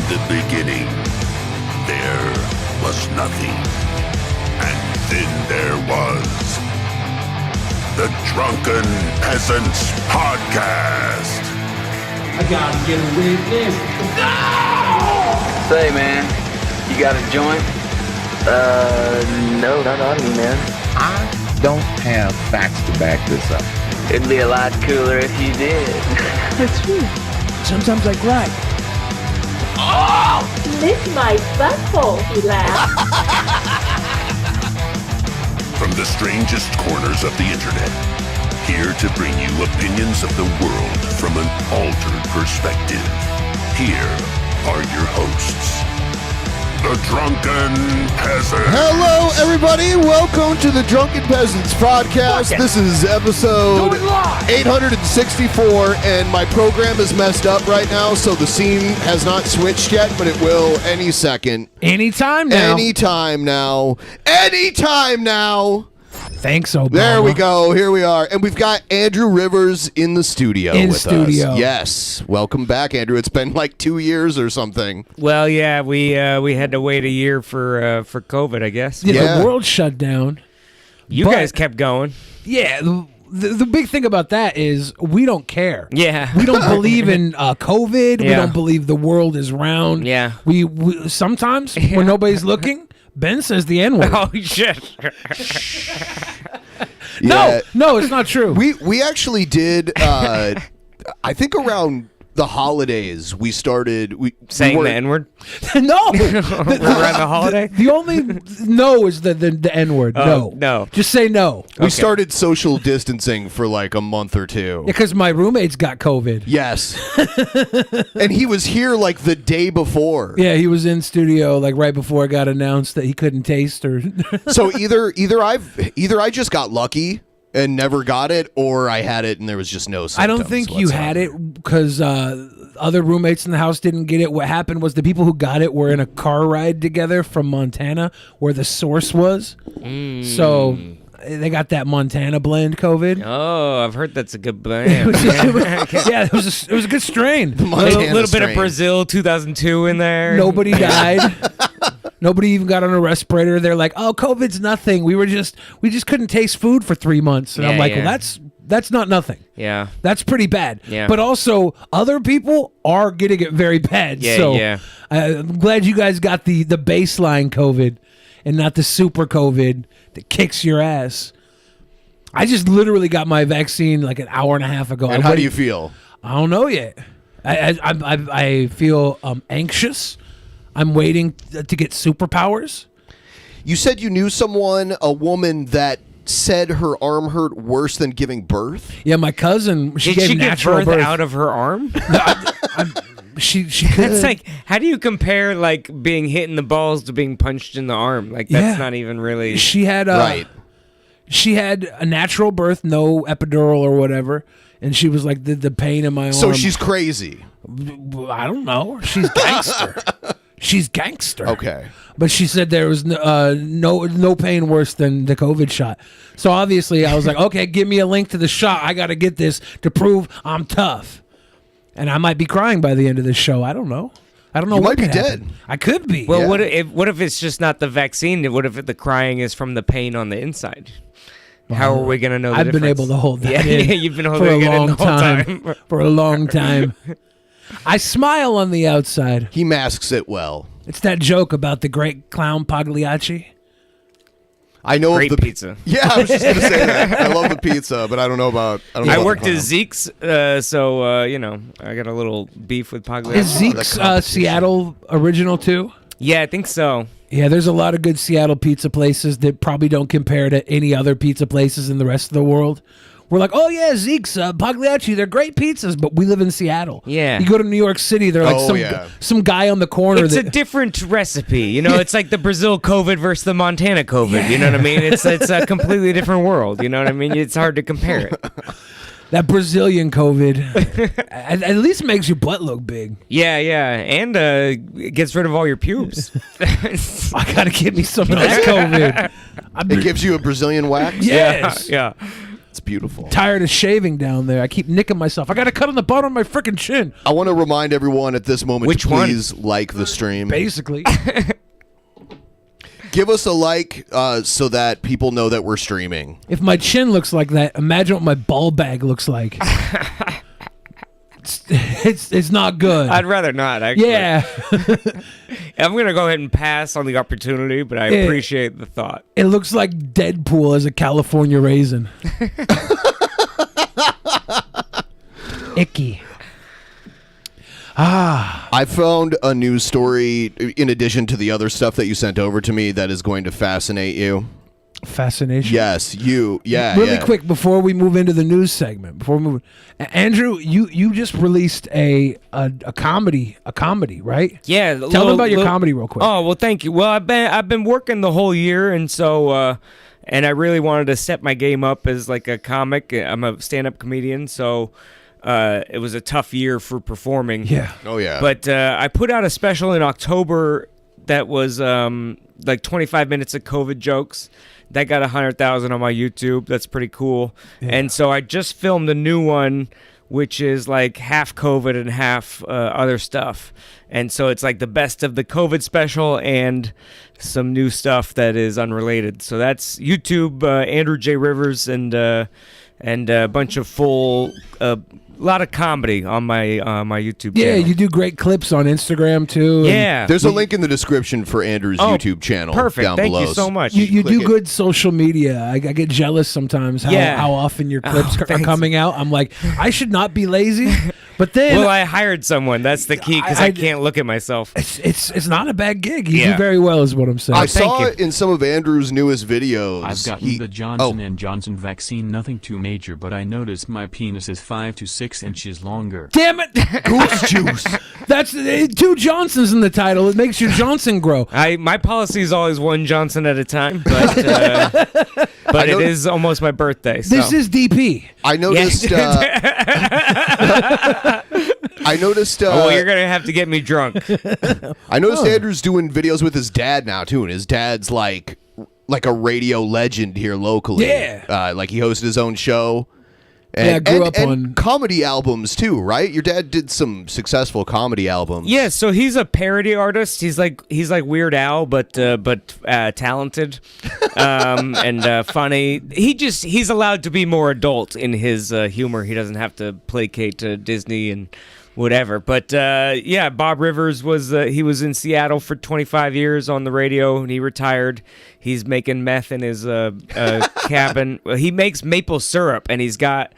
the beginning, there was nothing. And then there was the Drunken Peasants Podcast. I gotta get a witness. No! Say, man, you got a joint? No, not on me, man. I don't have facts to back this up. It'd be a lot cooler if you did. That's true. Sometimes I cry. Lick my butthole, he laughed. From the strangest corners of the internet, here to bring you opinions of the world from an altered perspective. Here are your hosts, the Drunken Peasants. Hello, everybody. Welcome to the Drunken Peasants Podcast. This is episode 864, and my program is messed up right now, so the scene has not switched yet, but it will any second. Anytime now. Anytime now. Anytime now. Thanks, Obama. There we go. Here we are. And we've got Andrew Rivers in the studio with us. Yes. Welcome back, Andrew. It's been like 2 years or something. Well, yeah, we had to wait a year for COVID, I guess. Yeah, the world shut down. You guys kept going. Yeah, the big thing about that is we don't care. Yeah. We don't believe in COVID. We don't believe the world is round. Yeah. We sometimes, when nobody's looking, Ben says the N-word. Oh, shit. Yeah. No, it's not true. We actually did, I think around the holidays, we started... Saying the N-word? No. Around the holiday? The only no is the N-word. No. Just say no. We started social distancing for like a month or two. Because my roommate's got COVID. Yes. And he was here like the day before. Yeah, he was in studio like right before it got announced that he couldn't taste or... So either I just got lucky and never got it, or I had it and there was just no symptoms. I don't think you had it because other roommates in the house didn't get it. What happened was the people who got it were in a car ride together from Montana where the source was. So they got that Montana blend COVID. Oh, I've heard that's a good blend. Yeah, it was a good strain. A little bit of Brazil 2002 in there. Nobody died. Nobody even got on a respirator. They're like, "Oh, COVID's nothing. We just couldn't taste food for 3 months." And I'm like, "Well, that's not nothing. Yeah. That's pretty bad." Yeah. But also, other people are getting it very bad. Yeah, so yeah. I'm glad you guys got the baseline COVID and not the super COVID that kicks your ass. I just literally got my vaccine like an hour and a half ago. And how do you feel? I don't know yet. I feel anxious. I'm waiting to get superpowers. You said you knew a woman that said her arm hurt worse than giving birth? Yeah, my cousin. Did she get natural birth out of her arm? She That's like, how do you compare like being hit in the balls to being punched in the arm? Like that's not even really. She had right. She had a natural birth, no epidural or whatever, and she was like the pain in my arm. So she's crazy. I don't know. She's gangster. She's gangster. Okay. But she said there was no pain worse than the COVID shot. So obviously I was like, okay, give me a link to the shot. I got to get this to prove I'm tough. And I might be crying by the end of this show. I don't know. You might what be could dead. happen. I could be. Well, what if it's just not the vaccine? What if the crying is from the pain on the inside? How are we going to know the I've difference? been able to hold that in you've been for holding a it in long the whole time. For a long time. I smile on the outside. He masks it well. It's that joke about the great clown Pagliacci. I know Great of the pizza. Yeah, I was just going to say that. I love the pizza, but I don't know about. I worked at Zeke's, so I got a little beef with Pagliacci. Is Zeke's Seattle original too? Yeah, I think so. Yeah, there's a lot of good Seattle pizza places that probably don't compare to any other pizza places in the rest of the world. We're like, oh yeah, Zeke's, Pagliacci, they're great pizzas, but we live in Seattle. Yeah. You go to New York City, they're like some guy on the corner. It's a different recipe, It's like the Brazil COVID versus the Montana COVID. Yeah. You know what I mean? It's a completely different world. You know what I mean? It's hard to compare it. That Brazilian COVID at least makes your butt look big. Yeah, and it gets rid of all your pubes. I gotta get me some of that COVID. It gives you a Brazilian wax? Yes. Yeah. It's beautiful. Tired of shaving down there. I keep nicking myself. I got a cut on the bottom of my freaking chin. I want to remind everyone at this moment Which to one? please like the stream. Basically. Give us a like so that people know that we're streaming. If my chin looks like that, imagine what my ball bag looks like. It's not good. I'd rather not, actually. Yeah. I'm going to go ahead and pass on the opportunity, but I appreciate the thought. It looks like Deadpool as a California raisin. Icky. I found a news story in addition to the other stuff that you sent over to me that is going to fascinate you. Fascination. Yes, you. Yeah. Really yeah. quick before we move into the news segment. Before we move, Andrew, you just released a comedy, right? Yeah. Tell them about your comedy real quick. Oh, well, thank you. Well, I've been working the whole year, and so and I really wanted to step my game up as like a comic. I'm a stand-up comedian, so it was a tough year for performing. Yeah. Oh yeah. But I put out a special in October that was like 25 minutes of COVID jokes. That got 100,000 on my YouTube. That's pretty cool. Yeah. And so I just filmed a new one, which is like half COVID and half other stuff. And so it's like the best of the COVID special and some new stuff that is unrelated. So that's YouTube, Andrew J. Rivers, and a bunch of full... a lot of comedy on my YouTube channel. Yeah, you do great clips on Instagram too. Yeah. There's a link in the description for Andrew's YouTube channel. Perfect. Down Thank below. you so much. You do it. good social media. I get jealous sometimes how often your clips are thanks. coming out. I'm like, I should not be lazy. But then Well, I hired someone. That's the key, because I can't look at myself. it's not a bad gig. You do Yeah. very well is what I'm saying. I thank saw you. it in some of Andrew's newest videos. I've gotten the Johnson & Johnson vaccine, nothing too major, but I noticed my penis is 5 to 6 inches longer. Damn it! Goose juice. That's 2 Johnsons in the title. It makes your Johnson grow. My policy is always one Johnson at a time, but it is almost my birthday. So. This is DP. I noticed. I noticed. Oh, you're gonna have to get me drunk. I noticed Andrew's doing videos with his dad now too, and his dad's like a radio legend here locally. Yeah. Like he hosted his own show. And, Yeah, I grew up and on- comedy albums too, right? Your dad did some successful comedy albums. Yeah, so he's a parody artist. He's like Weird Al, but talented and funny. He's allowed to be more adult in his humor. He doesn't have to placate to Disney and whatever. But yeah, Bob Rivers was he was in Seattle for 25 years on the radio, and he retired. He's making meth in his cabin. He makes maple syrup, and he spent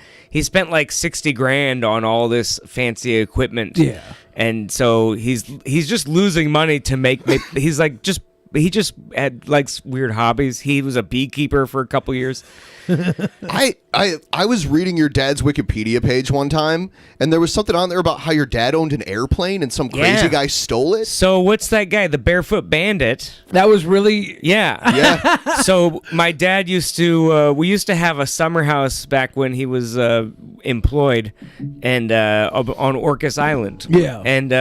like $60,000 on all this fancy equipment. Yeah. And so he's just losing money to make. He just had like weird hobbies. He was a beekeeper for a couple years. I was reading your dad's Wikipedia page one time, and there was something on there about how your dad owned an airplane and some crazy guy stole it. So what's that guy, the Barefoot Bandit? That was really Yeah. Yeah. So my dad used to we used to have a summer house back when he was employed and on Orcas Island. Yeah. And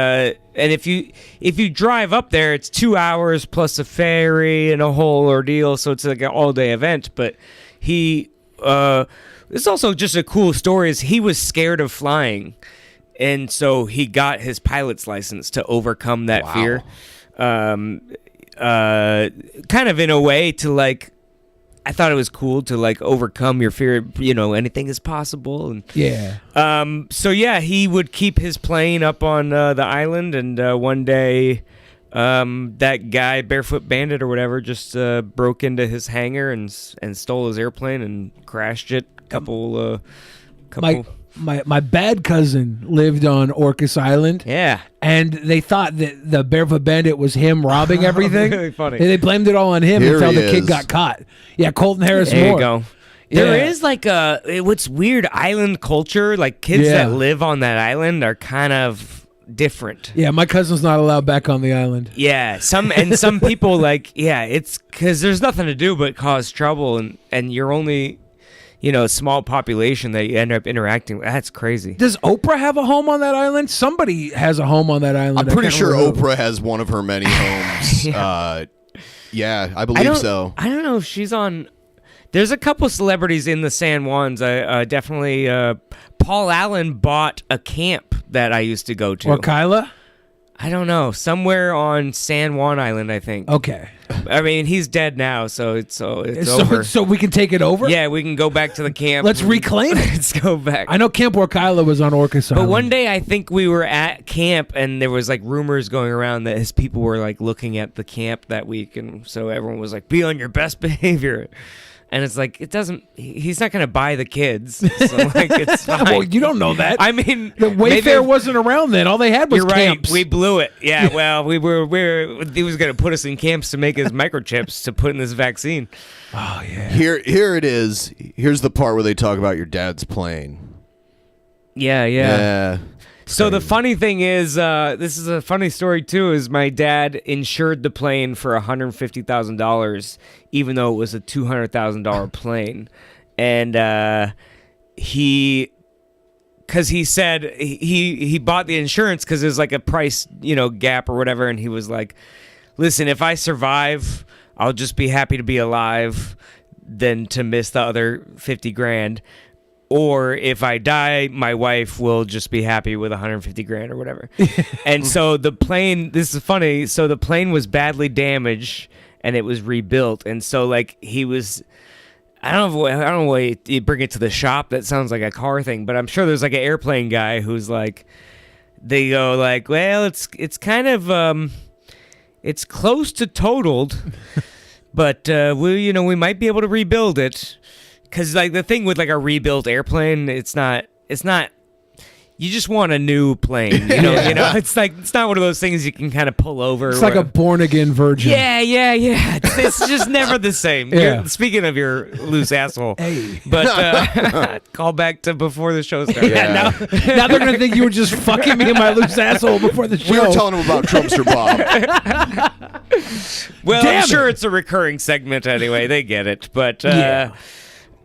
if you drive up there, it's 2 hours plus a ferry and a whole ordeal, so it's like an all-day event. But it's also just a cool story is he was scared of flying, and so he got his pilot's license to overcome that fear. Kind of in a way to like, I thought it was cool to like overcome your fear. Anything is possible. And yeah. so yeah, he would keep his plane up on the island, and one day, that guy, Barefoot Bandit or whatever, just broke into his hangar and stole his airplane and crashed it. My bad cousin lived on Orcas Island. Yeah. And they thought that the Barefoot Bandit was him robbing everything. Really funny. And they blamed it all on him Here until he the kid is. got caught. Yeah, Colton Harris There Moore. you go. Yeah. There is like what's weird, island culture. Like kids Yeah. that live on that island are kind of different. Yeah, my cousin's not allowed back on the island. Yeah, some people like, yeah, it's because there's nothing to do but cause trouble, and you're only, a small population that you end up interacting with. That's crazy. Does Oprah have a home on that island? Somebody has a home on that island. I'm I pretty can't sure remember. Oprah has one of her many homes. Yeah, I believe so. I don't know if she's on. There's a couple celebrities in the San Juans. I definitely Paul Allen bought a camp that I used to go to. Or Kyla? I don't know. Somewhere on San Juan Island, I think. Okay. I mean, he's dead now, so it's over. So we can take it over? Yeah, we can go back to the camp. Let's reclaim it. Let's go back. I know Camp Orkyla was on Orcas Island. But one day I think we were at camp and there was like rumors going around that his people were like looking at the camp that week, and so everyone was like, be on your best behavior. And it's like, he's not going to buy the kids. So like, it's fine. Well, you don't know that. I mean, the Wayfair wasn't around then. All they had was you're camps. Right. We blew it. Yeah, well, he was going to put us in camps to make his microchips to put in this vaccine. Oh, yeah. Here it is. Here's the part where they talk about your dad's plane. Yeah. So the funny thing is, this is a funny story too, is my dad insured the plane for $150,000, even though it was a $200,000 plane. And because he said he bought the insurance because there's like a price, gap or whatever. And he was like, listen, if I survive, I'll just be happy to be alive than to miss the other 50 grand. Or if I die, my wife will just be happy with 150 grand or whatever. And so the plane, this is funny. So the plane was badly damaged and it was rebuilt. And so like he was, I don't know why you bring it to the shop. That sounds like a car thing, but I'm sure there's like an airplane guy who's like, they go like, well, it's kind of, it's close to totaled, but we might be able to rebuild it. Because like the thing with like a rebuilt airplane, it's not. You just want a new plane, you know. It's not one of those things you can kind of pull over. It's like a born again virgin. Yeah. It's just never the same. Yeah. Speaking of your loose asshole, hey. But call back to before the show started. Yeah. Now they're gonna think you were just fucking me in my loose asshole before the show. We were telling them about Trumpster Bob. Well, I'm sure it's a recurring segment anyway. They get it, but.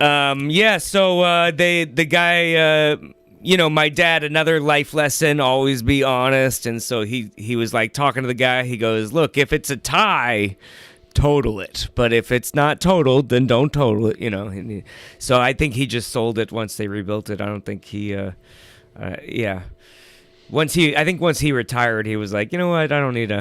So the guy, my dad, another life lesson, always be honest. And so he was like talking to the guy. He goes, look, if it's a tie, total it. But if it's not totaled, then don't total it, So I think he just sold it once they rebuilt it. I don't think he, Once he retired, he was like, you know what, I don't need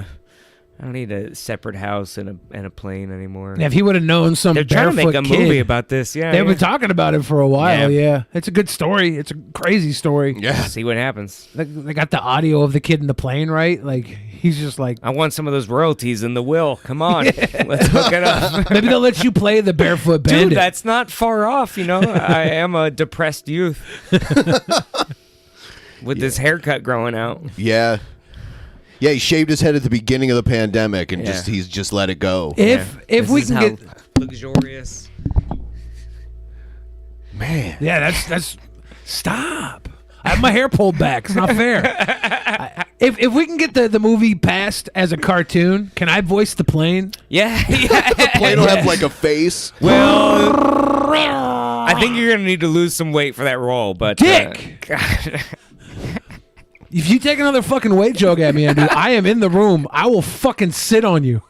a separate house and a plane anymore. Yeah, if he would have known some They're trying to make a kid, movie about this. Yeah, they've been talking about it for a while. Yeah, it's a good story. It's a crazy story. Yeah, see what happens. They got the audio of the kid in the plane, right? Like he's just like, I want some of those royalties in the will. Come on, let's hook it up. Maybe they'll let you play the Barefoot Bandit. Dude, that's not far off. I am a depressed youth with this haircut growing out. Yeah. Yeah, he shaved his head at the beginning of the pandemic and he's just let it go. If we can get luxurious, man. Yeah, that's stop. I have my hair pulled back. It's not fair. If we can get the movie passed as a cartoon, can I voice the plane? Yeah. The plane will have like a face. Well, I think you're gonna need to lose some weight for that role, but Dick. If you take another fucking weight joke at me, dude, I am in the room. I will fucking sit on you.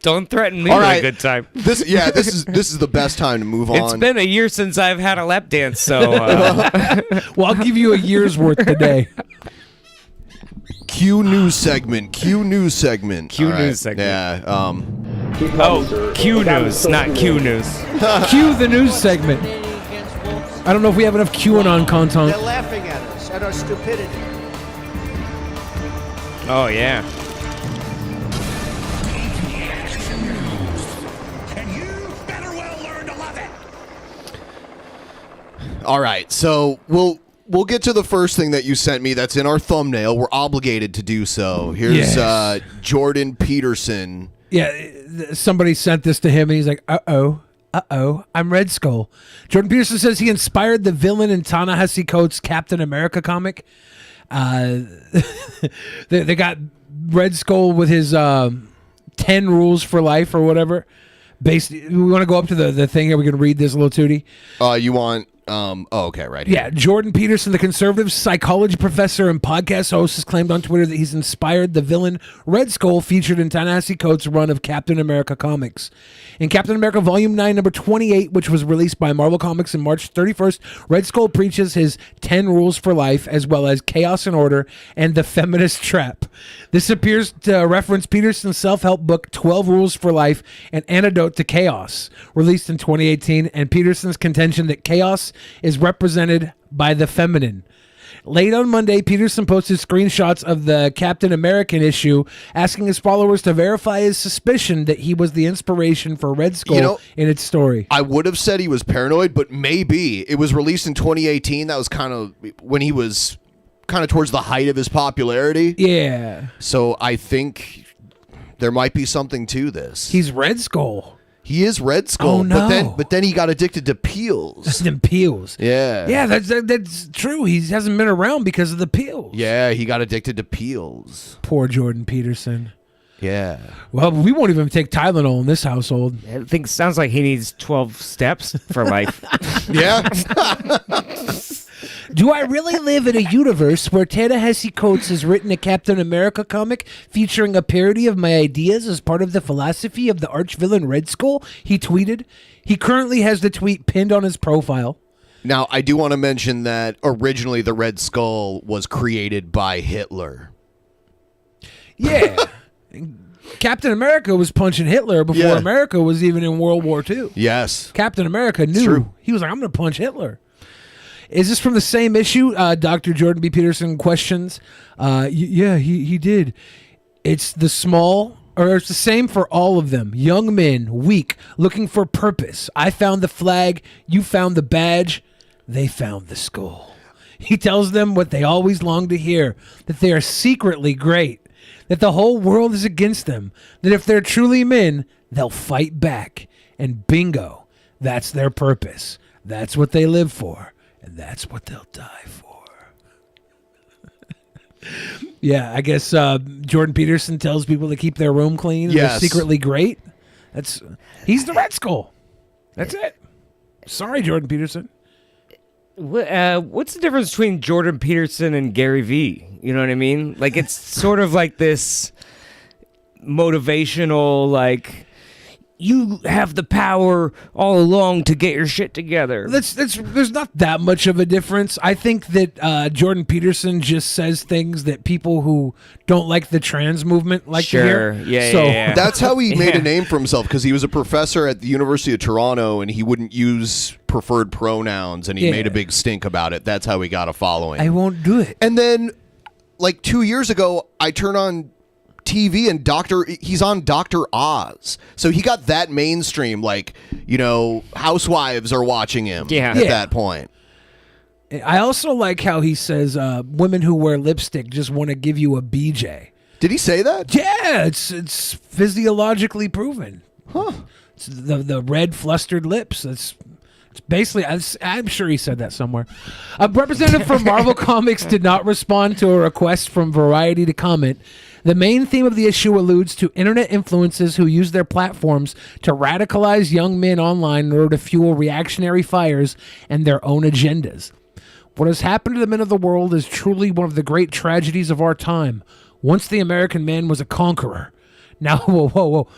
Don't threaten me All with right. a good time. This is the best time to move on. It's been a year since I've had a lap dance, so well, I'll give you a year's worth today. Q news segment. Q news segment. Yeah. Q news, not Q news. Q the news segment. I don't know if we have enough QAnon content. They're laughing at us, at our stupidity. Oh, yeah. And you better well learn to love it. All right, so we'll get to the first thing that you sent me that's in our thumbnail. We're obligated to do so. Here's Jordan Peterson. Yeah, somebody sent this to him, and he's like, uh-oh, I'm Red Skull. Jordan Peterson says he inspired the villain in Ta-Nehisi Coates' Captain America comic. They got Red Skull with his 10 rules for life or whatever. We want to go up to the thing here. We can read this, little Tootie. You want Okay, right here. Yeah, Jordan Peterson, the conservative psychology professor and podcast host, has claimed on Twitter that he's inspired the villain Red Skull featured in Ta-Nehisi Coates' run of Captain America comics. In Captain America Volume 9, number 28, which was released by Marvel Comics on March 31st, Red Skull preaches his 10 rules for life, as well as chaos and order and the feminist trap. This appears to reference Peterson's self-help book 12 Rules for Life, an antidote to chaos, released in 2018, and Peterson's contention that chaos is represented by the feminine. Late on Monday, Peterson posted screenshots of the Captain American issue, asking his followers to verify his suspicion that he was the inspiration for Red Skull in its story. I would have said he was paranoid, but maybe. It was released in 2018. That was kind of when he was kind of towards the height of his popularity. Yeah. So I think there might be something to this. He's Red Skull. He is Red Skull, Oh, no. but then he got addicted to peels. Them peels. Yeah. Yeah, that's true. He hasn't been around because of the peels. Yeah, he got addicted to peels. Poor Jordan Peterson. Yeah. Well, we won't even take Tylenol in this household. I think sounds like he needs 12 steps for life. Yeah. Do I really live in a universe where Ta-Nehisi Coates has written a Captain America comic featuring a parody of my ideas as part of the philosophy of the arch-villain Red Skull? He tweeted. He currently has the tweet pinned on his profile. Now, I do want to mention that originally the Red Skull was created by Hitler. Yeah. Captain America was punching Hitler before America was even in World War II. Yes. Captain America knew. True. He was like, I'm going to punch Hitler. Is this from the same issue? Dr. Jordan B. Peterson questions. Yeah, he did. It's the same for all of them. Young men, weak, looking for purpose. I found the flag. You found the badge. They found the skull. He tells them what they always long to hear, that they are secretly great, that the whole world is against them, that if they're truly men, they'll fight back. And bingo, that's their purpose. That's what they live for. And that's what they'll die for. Yeah, I guess Jordan Peterson tells people to keep their room clean. Yes. They're secretly great. He's the Red Skull. That's it. Sorry, Jordan Peterson. What's the difference between Jordan Peterson and Gary Vee? You know what I mean? Like, it's sort of like this motivational, like, you have the power all along to get your shit together. There's not that much of a difference. I think that Jordan Peterson just says things that people who don't like the trans movement like to hear. Yeah. That's how he made a name for himself, because he was a professor at the University of Toronto and he wouldn't use preferred pronouns and he made a big stink about it. That's how he got a following. I won't do it. And then, like 2 years ago, I turned on TV and he's on Dr. Oz. So he got that mainstream, like, housewives are watching him at that point. I also like how he says women who wear lipstick just want to give you a BJ. Did he say that? Yeah, it's physiologically proven. Huh. It's the red flustered lips. It's basically, I'm sure he said that somewhere. A representative from Marvel Comics did not respond to a request from Variety to comment. The main theme of the issue alludes to internet influencers who use their platforms to radicalize young men online in order to fuel reactionary fires and their own agendas. What has happened to the men of the world is truly one of the great tragedies of our time. Once the American man was a conqueror. Now, whoa.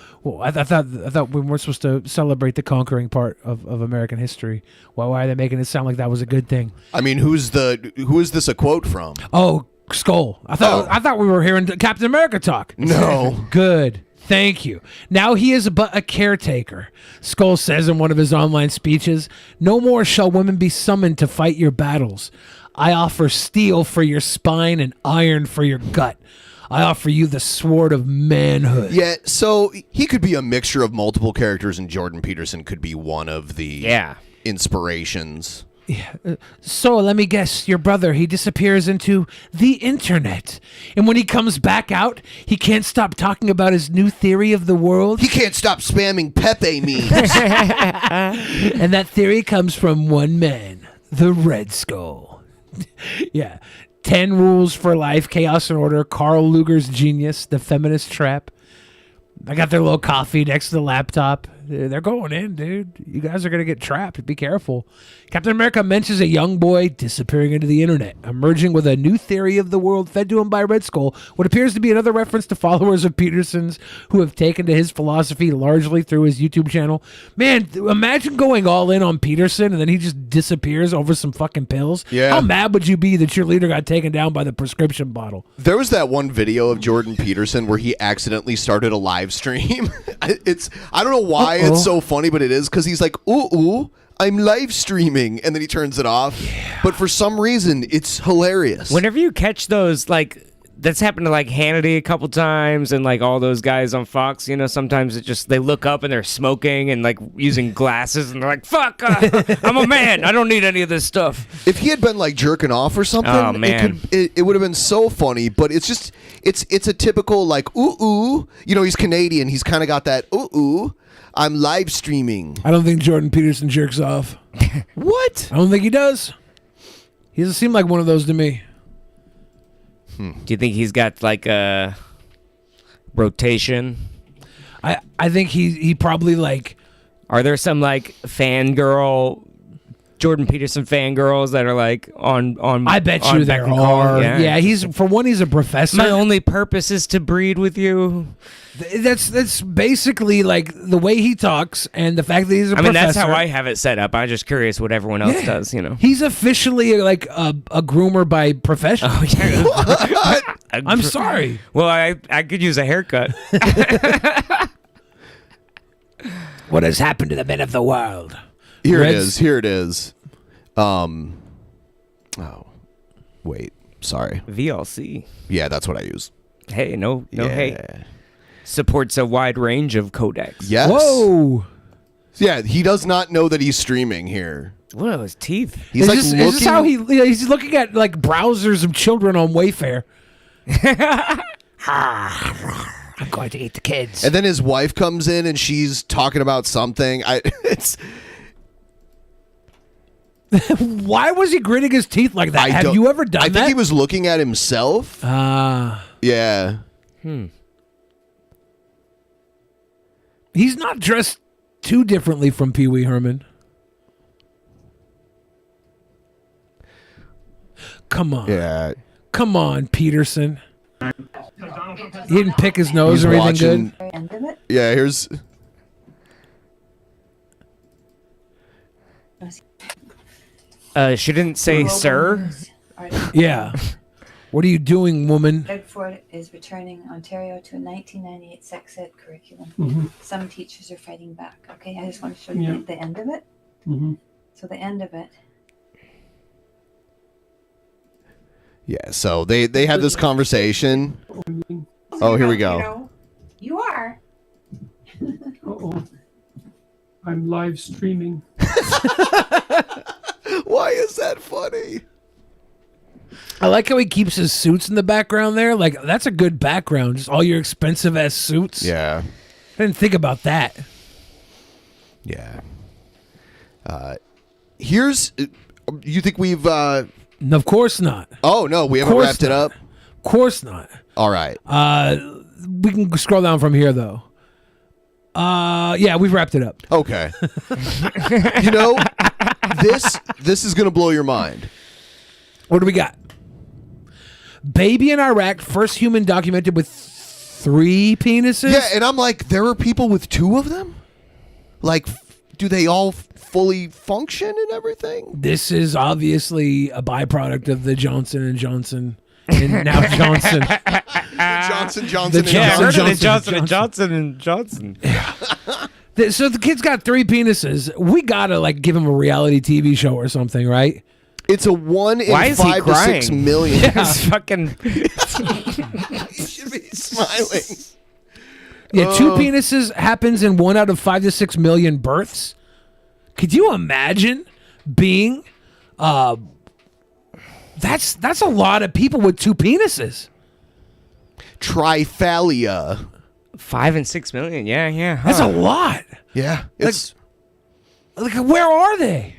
I thought we weren't supposed to celebrate the conquering part of American history. Why are they making it sound like that was a good thing? I mean, who is this a quote from? Oh, Skull. I thought we were hearing Captain America talk. No. Good. Thank you. Now he is but a caretaker. Skull says in one of his online speeches, "No more shall women be summoned to fight your battles. I offer steel for your spine and iron for your gut. I offer you the sword of manhood." Yeah, so he could be a mixture of multiple characters, and Jordan Peterson could be one of the inspirations. Yeah. So let me guess, your brother, he disappears into the internet. And when he comes back out, he can't stop talking about his new theory of the world. He can't stop spamming Pepe memes. And that theory comes from one man, the Red Skull. Yeah. 10 Rules for Life, Chaos and Order, Carl Luger's Genius, The Feminist Trap. I got their little coffee next to the laptop. They're going in, dude. You guys are going to get trapped. Be careful. Captain America mentions a young boy disappearing into the internet, emerging with a new theory of the world fed to him by Red Skull, what appears to be another reference to followers of Peterson's who have taken to his philosophy largely through his YouTube channel. Man, imagine going all in on Peterson and then he just disappears over some fucking pills. Yeah. How mad would you be that your leader got taken down by the prescription bottle? There was that one video of Jordan Peterson where he accidentally started a live stream. I don't know why it's so funny, but it is because he's like, ooh, I'm live streaming, and then he turns it off. Yeah. But for some reason, it's hilarious. Whenever you catch those, like, that's happened to like Hannity a couple times, and like all those guys on Fox. You know, sometimes it just they look up and they're smoking and like using glasses, and they're like, "Fuck, I'm a man. I don't need any of this stuff." If he had been like jerking off or something, oh, man. it would have been so funny. But it's just it's a typical like ooh. You know, he's Canadian. He's kind of got that ooh. I'm live streaming. I don't think Jordan Peterson jerks off. What? I don't think he does. He doesn't seem like one of those to me. Do you think he's got like a rotation? I think he probably like. Are there some like fangirl Jordan Peterson fangirls that are like on I bet you there are. Yeah, he's for one, he's a professor. My only purpose is to breed with you. That's basically like the way he talks and the fact that he's a professor. I mean, that's how I have it set up. I'm just curious what everyone else does, you know. He's officially like a groomer by profession. Oh, yeah. I'm sorry. Well, I could use a haircut. What has happened to the men of the world? Here it is. Oh, wait. Sorry. VLC. Yeah, that's what I use. Hey, no hate. Supports a wide range of codecs. Yes. Whoa. Yeah, he does not know that he's streaming here. What are his teeth? He's like is looking. this how he's looking at like browsers of children on Wayfair. I'm going to eat the kids. And then his wife comes in and she's talking about something. Why was he gritting his teeth like that? Have you ever done that? I think he was looking at himself. Yeah. He's not dressed too differently from Pee Wee Herman. Come on. Yeah. Come on, Peterson. He didn't pick his nose or anything good. Yeah, here's... She didn't say sir? Yeah. What are you doing, woman? Bedford is returning Ontario to a 1998 sex ed curriculum. Some teachers are fighting back. Okay, I just want to show you the end of it. So the end of it. Yeah, so they had this conversation. Oh, here we go. You know, you are. I'm live streaming. Why is that funny? I like how he keeps his suits in the background there. Like, that's a good background. Just all your expensive ass suits. Yeah. I didn't think about that. Yeah. Here's... You think we've... Of course not. Oh, no, we haven't wrapped it up? Of course not. All right. We can scroll down from here, though. Yeah, we've wrapped it up. Okay. You know, this is going to blow your mind. What do we got? Baby in Iraq, first human documented with 3 penises? Yeah, and I'm like, there are people with 2 of them? Like, do they all fully function and everything? This is obviously a byproduct of the Johnson & Johnson and now Johnson. Johnson. Johnson. Yeah. So the kid's got 3 penises. We gotta like give him a reality TV show or something, right? It's a 1 in 5 to 6 million. Yeah, it's fucking. He should be smiling. Yeah, 2 penises happens in 1 out of 5 to 6 million births. Could you imagine being? That's a lot of people with 2 penises. Triphalia. 5 and 6 million. Yeah. Huh. That's a lot. Yeah. It's like where are they?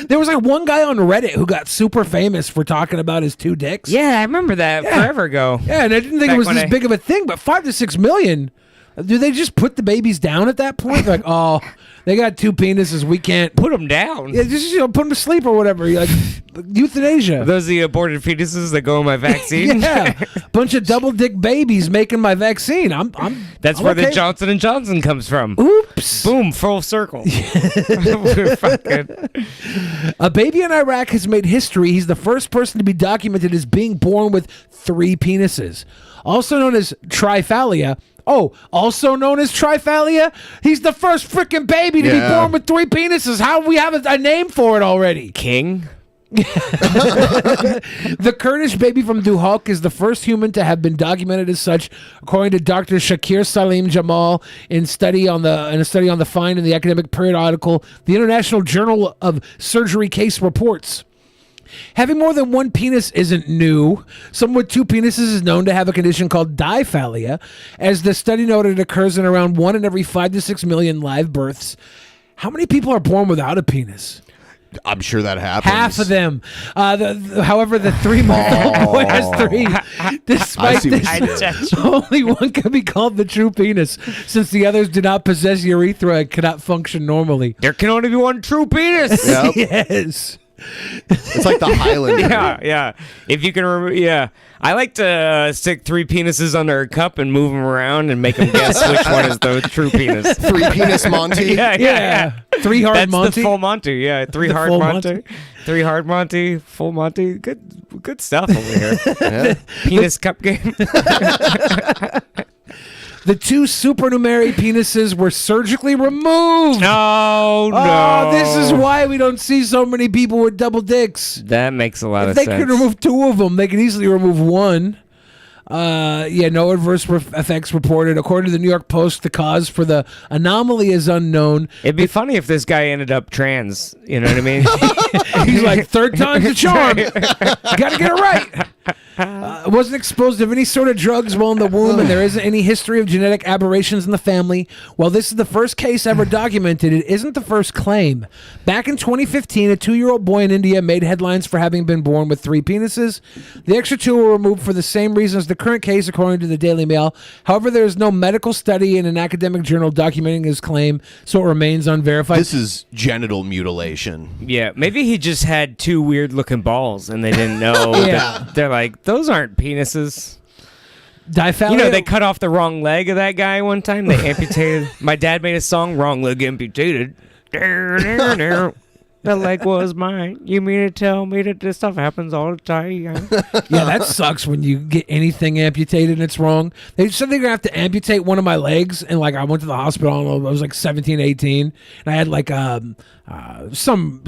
There was like one guy on Reddit who got super famous for talking about his 2 dicks. Yeah, I remember that forever ago. Yeah, and I didn't think it was this big of a thing, but 5 to 6 million. Do they just put the babies down at that point? Like, oh, they got 2 penises. We can't put them down. Yeah, just put them to sleep or whatever. You're like euthanasia. Are those the aborted fetuses that go in my vaccine? Yeah, bunch of double dick babies making my vaccine. That's I'm where okay. the Johnson & Johnson comes from. Oops. Boom, full circle. A baby in Iraq has made history. He's the first person to be documented as being born with 3 penises, also known as triphalia. Oh, also known as triphalia? He's the first freaking baby to be born with 3 penises. How do we have a name for it already? King? The Kurdish baby from Duhok is the first human to have been documented as such, according to Dr. Shakir Salim Jamal in a study on the find in the academic periodical The International Journal of Surgery Case Reports. Having more than 1 penis isn't new. Someone with 2 penises is known to have a condition called diphalia. As the study noted, it occurs in around 1 in every 5 to 6 million live births. How many people are born without a penis? I'm sure that happens. Half of them. However, the 3-month-old boy has 3. Despite this, only one can be called the true penis, since the others do not possess urethra and cannot function normally. There can only be 1 true penis. Yep. Yes. It's like the Highlander. Yeah. If you can remember, I like to stick 3 penises under a cup and move them around and make them guess which one is the true penis. 3 penis Monty. Yeah. 3 hard That's Monty. the full Monty. Yeah, 3 hard full Monty. Monty. 3 hard Monty, full Monty. Good stuff over here. Penis cup game. The 2 supernumerary penises were surgically removed. No. Oh, this is why we don't see so many people with double dicks. That makes a lot If of they sense. could remove 2 of them, they could easily remove 1. No adverse effects reported. According to the New York Post, the cause for the anomaly is unknown. It'd be funny if this guy ended up trans. You know what I mean? He's like, 3rd time's the charm. Gotta get it right. Wasn't exposed to any sort of drugs while in the womb, and there isn't any history of genetic aberrations in the family. While this is the first case ever documented, it isn't the first claim. Back in 2015, a 2-year-old boy in India made headlines for having been born with 3 penises. The extra 2 were removed for the same reason as the current case, according to the Daily Mail. However, there is no medical study in an academic journal documenting his claim, so it remains unverified. This is genital mutilation. Yeah, maybe he just had 2 weird-looking balls, and they didn't know. They're like, those aren't penises. Diphalia? You know, they cut off the wrong leg of that guy one time. They amputated. My dad made a song, Wrong Leg Amputated. The leg was mine. You mean to tell me that this stuff happens all the time? Yeah, that sucks when you get anything amputated and it's wrong. They said they're going to have to amputate one of my legs, and like I went to the hospital, I don't know, I was like 17, 18, and I had like some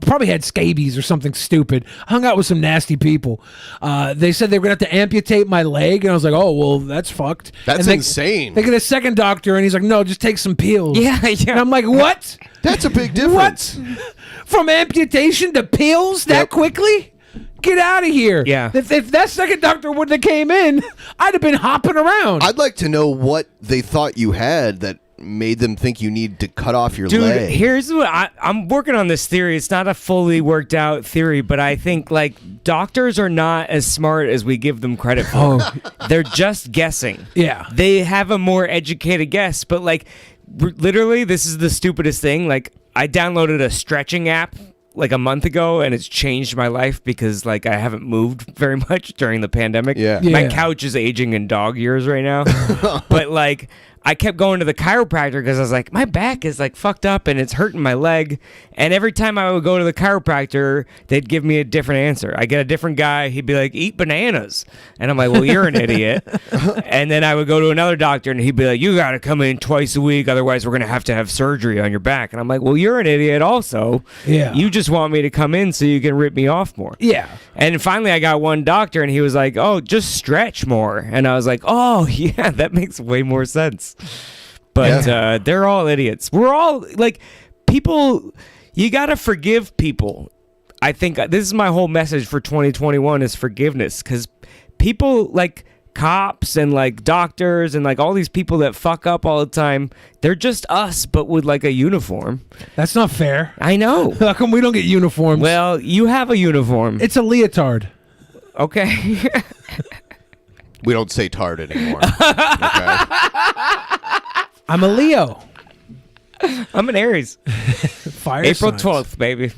probably had scabies or something stupid. Hung out with some nasty people. They said they were going to have to amputate my leg, and I was like, oh, well, that's fucked. That's insane. They get a second doctor, and he's like, no, just take some pills. Yeah. And I'm like, what? That's a big difference. What? From amputation to pills that quickly? Get out of here. Yeah. If that second doctor wouldn't have came in, I'd have been hopping around. I'd like to know what they thought you had that made them think you need to cut off your Dude, leg. here's what I'm working on this theory. It's not a fully worked out theory, but I think like doctors are not as smart as we give them credit for. They're just guessing. Yeah. They have a more educated guess, but like literally this is the stupidest thing. Like I downloaded a stretching app like a month ago, and it's changed my life because like I haven't moved very much during the pandemic. My couch is aging in dog years right now. But like I kept going to the chiropractor because I was like, my back is like fucked up and it's hurting my leg. And every time I would go to the chiropractor, they'd give me a different answer. I get a different guy. He'd be like, eat bananas. And I'm like, well, you're an idiot. And then I would go to another doctor and he'd be like, you got to come in twice a week. Otherwise, we're going to have surgery on your back. And I'm like, well, you're an idiot also. Yeah. You just want me to come in so you can rip me off more. Yeah. And finally, I got one doctor and he was like, oh, just stretch more. And I was like, oh, yeah, that makes way more sense. But they're all idiots. We're all like people. You got to forgive people. I think this is my whole message for 2021 is forgiveness, because people like cops and like doctors and like all these people that fuck up all the time, they're just us, but with like a uniform. That's not fair. I know. How come we don't get uniforms? Well, you have a uniform. It's a leotard. Okay. We don't say tard anymore. Okay. I'm a Leo. I'm an Aries. Fire April signs. 12th, baby.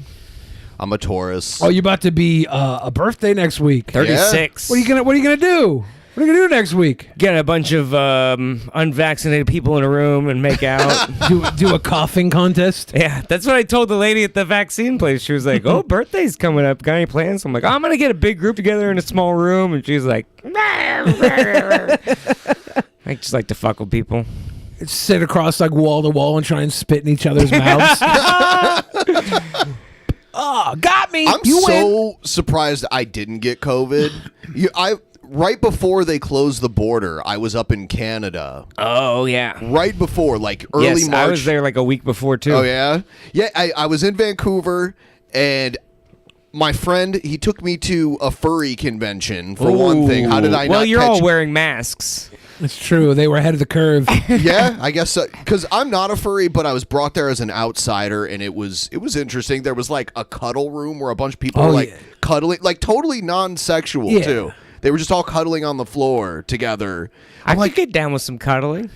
I'm a Taurus. Oh, you're about to be a birthday next week. 36. What are you gonna do? What are you gonna do next week? Get a bunch of unvaccinated people in a room and make out. do a coughing contest? Yeah, that's what I told the lady at the vaccine place. She was like, "Oh, birthday's coming up. Got any plans?" I'm like, "I'm gonna get a big group together in a small room." And she's like, "I just like to fuck with people." Sit across like wall to wall and try and spit in each other's mouths. Oh, got me! I'm so surprised I didn't get COVID. Right before they closed the border, I was up in Canada. Oh, yeah. Right before, like early March. I was there like a week before, too. Oh, yeah? Yeah, I was in Vancouver, and my friend, he took me to a furry convention, for one thing. How did I not Well, you're catch... all wearing masks. It's true. They were ahead of the curve. Yeah, I guess so. Because I'm not a furry, but I was brought there as an outsider, and it was interesting. There was like a cuddle room where a bunch of people were like cuddling, like totally non-sexual, too. They were just all cuddling on the floor together. I could get down with some cuddling.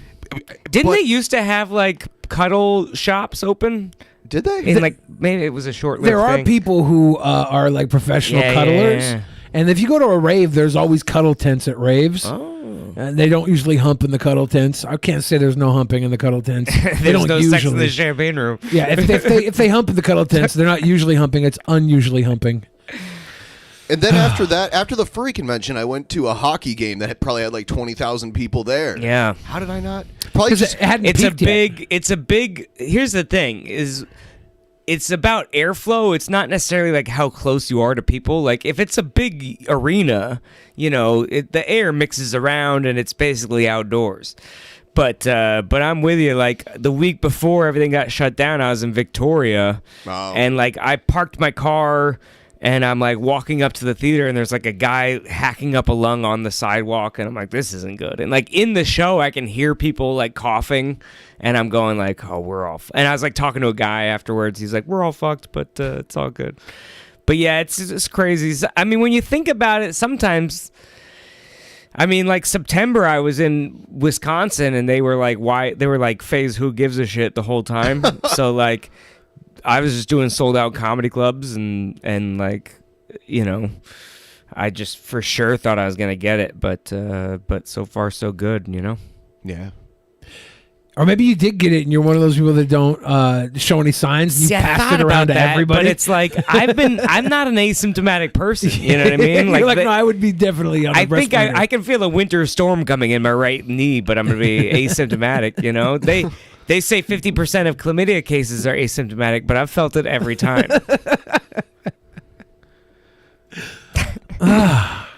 Didn't they used to have like cuddle shops open? Did they? In like maybe it was a short-lived There are thing. people who are like professional cuddlers. Yeah. And if you go to a rave, there's always cuddle tents at raves. Oh. They don't usually hump in the cuddle tents. I can't say there's no humping in the cuddle tents. They don't no usually. sex in the champagne room. Yeah, if they hump in the cuddle tents, they're not usually humping. It's unusually humping. And then after that, after the furry convention, I went to a hockey game that probably had like 20,000 people there. Yeah. How did I not? Probably just it hadn't It's a peaked yet. big. It's a big. Here's the thing: is it's about airflow. It's not necessarily like how close you are to people. Like if it's a big arena, you know, the air mixes around and it's basically outdoors. But I'm with you. Like the week before everything got shut down, I was in Victoria, and like I parked my car. And I'm like walking up to the theater and there's like a guy hacking up a lung on the sidewalk. And I'm like, this isn't good. And like in the show, I can hear people like coughing and I'm going like, oh, we're all. And I was like talking to a guy afterwards. He's like, we're all fucked, but it's all good. But yeah, it's crazy. I mean, when you think about it, sometimes, I mean, like September, I was in Wisconsin and they were like, why? They were like, FaZe, who gives a shit the whole time. So like, I was just doing sold out comedy clubs and like, you know, I just for sure thought I was going to get it, but so far so good, you know? Yeah. Or maybe you did get it and you're one of those people that don't show any signs and you I passed thought it around about to that, everybody. But it's like, I'm not an asymptomatic person, you know what I mean? You're like, no, I would be definitely on the I think respirator. I can feel a winter storm coming in my right knee, but I'm going to be asymptomatic, you know? They say 50% of chlamydia cases are asymptomatic, but I've felt it every time.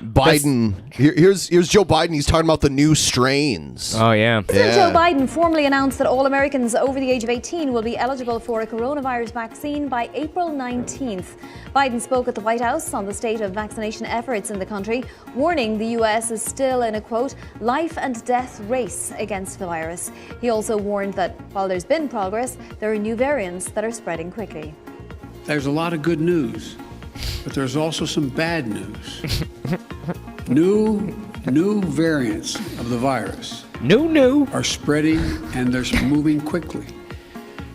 Biden. Here's Joe Biden. He's talking about the new strains. Oh, yeah. President Joe Biden formally announced that all Americans over the age of 18 will be eligible for a coronavirus vaccine by April 19th. Biden spoke at the White House on the state of vaccination efforts in the country, warning the U.S. is still in a, quote, life and death race against the virus. He also warned that while there's been progress, there are new variants that are spreading quickly. There's a lot of good news, but there's also some bad news. New variants of the virus are spreading and they're moving quickly.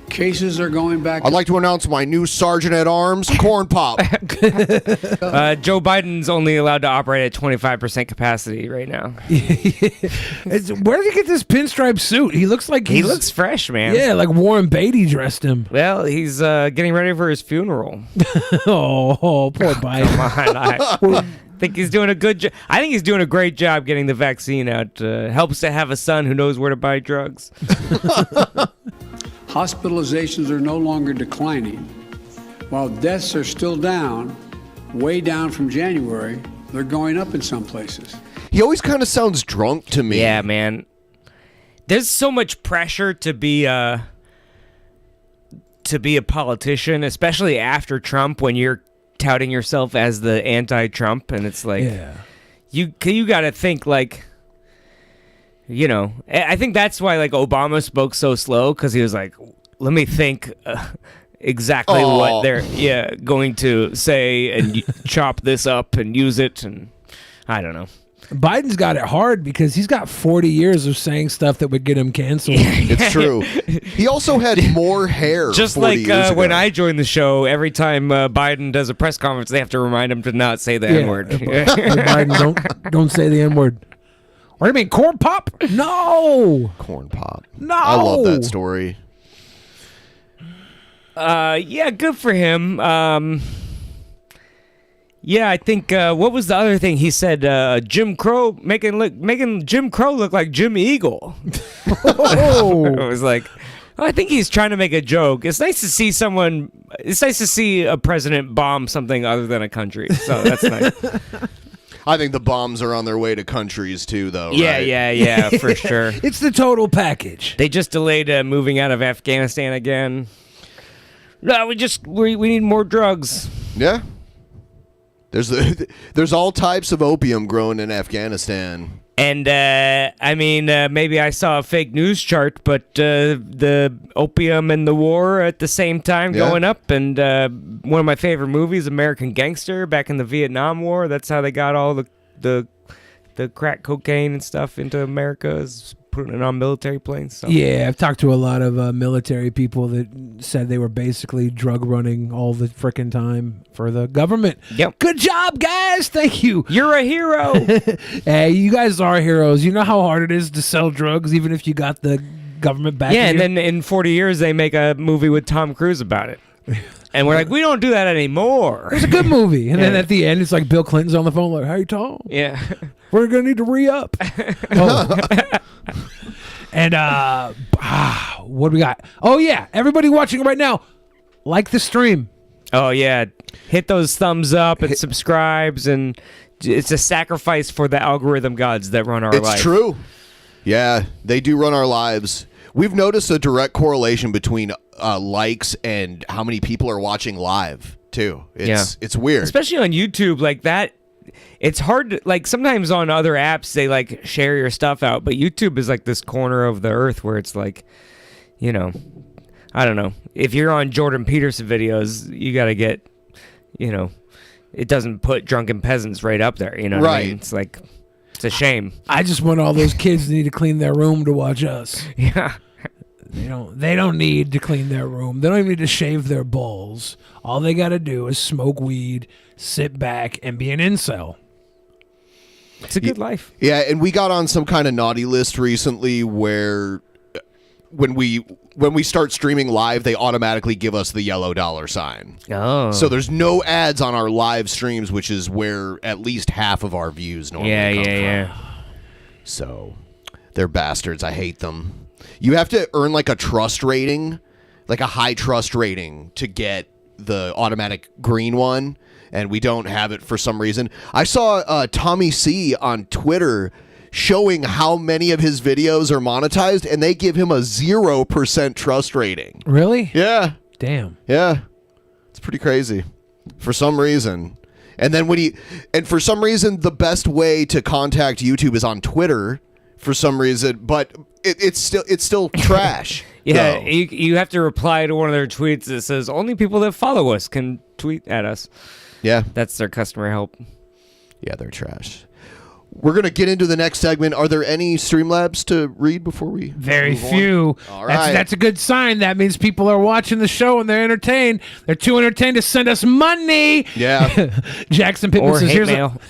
Cases are going back. I'd like to announce my new Sergeant at Arms, Corn Pop. Joe Biden's only allowed to operate at 25% capacity right now. Where did he get this pinstripe suit? He looks like he looks fresh, man. Yeah, like Warren Beatty dressed him. Well, he's getting ready for his funeral. oh, poor Biden. Come on, I think he's doing a good job. I think he's doing a great job getting the vaccine out. Helps to have a son who knows where to buy drugs. Hospitalizations are no longer declining. While deaths are still down, way down from January, they're going up in some places. He always kind of sounds drunk to me. Yeah, man. There's so much pressure to be a politician, especially after Trump, when you're touting yourself as the anti-Trump, and it's like, you got to think like, you know, I think that's why like Obama spoke so slow, because he was like, let me think exactly what they're going to say and chop this up and use it, and I don't know. Biden's got it hard because he's got 40 years of saying stuff that would get him canceled. It's true. He also had more hair. Just 40 like years ago. when I joined the show, every time Biden does a press conference, they have to remind him to not say the N-word. Biden, don't say the N-word. What do you mean, corn pop? No. Corn pop. No. I love that story. Yeah, good for him. Yeah, I think what was the other thing he said? Jim Crow making Jim Crow look like Jim Eagle. Oh. It was like, I think he's trying to make a joke. It's nice to see someone. It's nice to see a president bomb something other than a country. So that's nice. I think the bombs are on their way to countries too, though. Yeah, right? yeah, for sure. It's the total package. They just delayed moving out of Afghanistan again. No, we need more drugs. Yeah. There's all types of opium growing in Afghanistan. And, I mean, maybe I saw a fake news chart, but the opium and the war at the same time going up. And one of my favorite movies, American Gangster, back in the Vietnam War, that's how they got all the crack cocaine and stuff into America, is putting it on military planes. So. Yeah, I've talked to a lot of military people that said they were basically drug running all the frickin' time for the government. Yep. Good job, guys. Thank you. You're a hero. Hey, you guys are heroes. You know how hard it is to sell drugs, even if you got the government back. Yeah, and then in 40 years, they make a movie with Tom Cruise about it. And we're like, we don't do that anymore. It's a good movie. And then at the end, it's like Bill Clinton's on the phone like, hey, Tom. Yeah. We're going to need to re-up. And what do we got? Oh, yeah. Everybody watching right now, like the stream. Oh, yeah. Hit those thumbs up and subscribes. And it's a sacrifice for the algorithm gods that run our life. It's true. Yeah, they do run our lives. We've noticed a direct correlation between likes and how many people are watching live, too. It's weird. Especially on YouTube, like that. It's hard to, like, sometimes on other apps, they, like, share your stuff out. But YouTube is, like, this corner of the earth where it's, like, you know, I don't know. If you're on Jordan Peterson videos, you got to get, you know, it doesn't put Drunken Peasants right up there. You know what I mean? It's like, it's a shame. I just want all those kids to need to clean their room to watch us. Yeah. They don't need to clean their room. They don't even need to shave their balls. All they got to do is smoke weed, sit back, and be an incel. It's a good life. Yeah, and we got on some kind of naughty list recently where when we start streaming live, they automatically give us the yellow $sign. Oh. So there's no ads on our live streams, which is where at least half of our views normally come from. Yeah. So they're bastards. I hate them. You have to earn like a trust rating, like a high trust rating to get the automatic green one, and we don't have it for some reason. I saw Tommy C on Twitter showing how many of his videos are monetized, and they give him a 0% trust rating. Really? Yeah. Damn. Yeah. It's pretty crazy. For some reason. And then for some reason, the best way to contact YouTube is on Twitter for some reason, but it's still trash. Yeah, you have to reply to one of their tweets that says only people that follow us can tweet at us. Yeah. That's their customer help. Yeah, they're trash. We're going to get into the next segment. Are there any Streamlabs to read before we Very move on? few. All right. That's a good sign. That means people are watching the show and they're entertained. They're too entertained to send us money. Yeah. Jackson Pittman or says, hate "Here's mail."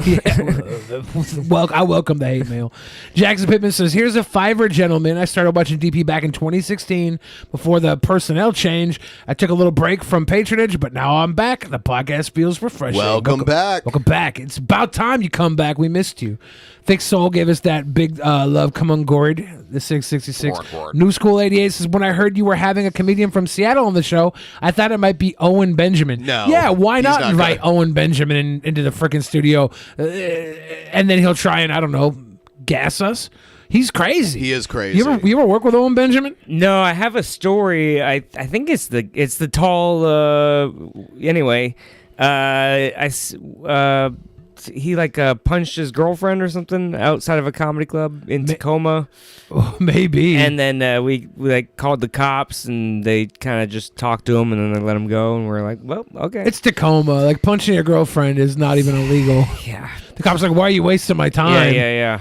Well, I welcome the hate mail." Jackson Pittman says, "Here's a $5, gentlemen. I started watching DP back in 2016 before the personnel change. I took a little break from patronage, but now I'm back. The podcast feels refreshing. Welcome back. Welcome back. It's about time you come back. We missed you." Thick Soul gave us that big love. Come on, Gord. The 666. New School 88 says, "When I heard you were having a comedian from Seattle on the show, I thought it might be Owen Benjamin." No. Yeah, why he's not not invite gonna- Owen Benjamin into the freaking studio? And then he'll try and, I don't know, gas us? He's crazy. He is crazy. You ever work with Owen Benjamin? No, I have a story. I think it's the tall. Anyway, he punched his girlfriend or something outside of a comedy club in Tacoma. Maybe. And then we called the cops, and they kind of just talked to him, and then they let him go, and we're like, well, okay. It's Tacoma. Like, punching your girlfriend is not even illegal. Yeah. cop's like, why are you wasting my time? Yeah.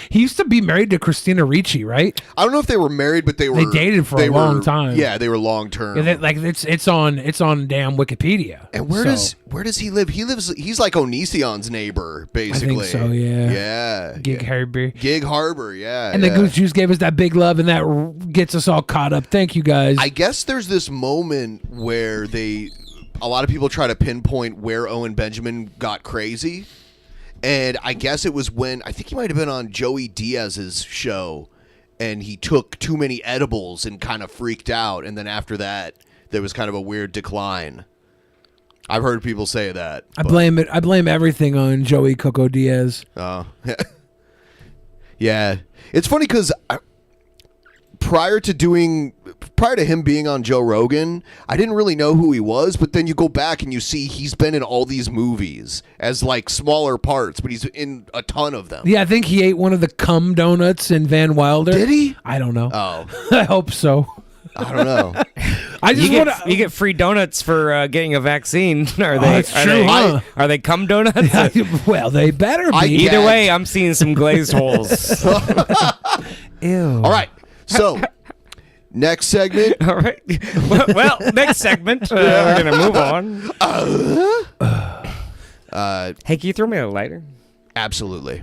He used to be married to Christina Ricci, right? I don't know if they were married, but they dated for a long time. Yeah, they were long term. Yeah, it's on damn Wikipedia. And where does he live? He's like Onision's neighbor, basically. I think so, yeah. Yeah. Gig Harbor. Gig Harbor, yeah. And the Goose Juice gave us that big love, and that gets us all caught up. Thank you, guys. I guess there's this moment where a lot of people try to pinpoint where Owen Benjamin got crazy. And I guess it was when, I think he might have been on Joey Diaz's show, and he took too many edibles and kind of freaked out. And then after that, there was kind of a weird decline. I've heard people say that. I blame everything on Joey Coco Diaz. Oh, yeah. It's funny because prior to him being on Joe Rogan, I didn't really know who he was, but then you go back and you see he's been in all these movies as like smaller parts, but he's in a ton of them. Yeah, I think he ate one of the cum donuts in Van Wilder. Did he? I don't know. Oh. I hope so. I don't know. You get free donuts for getting a vaccine. That's true, huh? Are they cum donuts? Well, they better be. Either way, I'm seeing some glazed holes. Ew. All right. So, next segment. All right. Well, next segment. We're going to move on. Hey, can you throw me a lighter? Absolutely.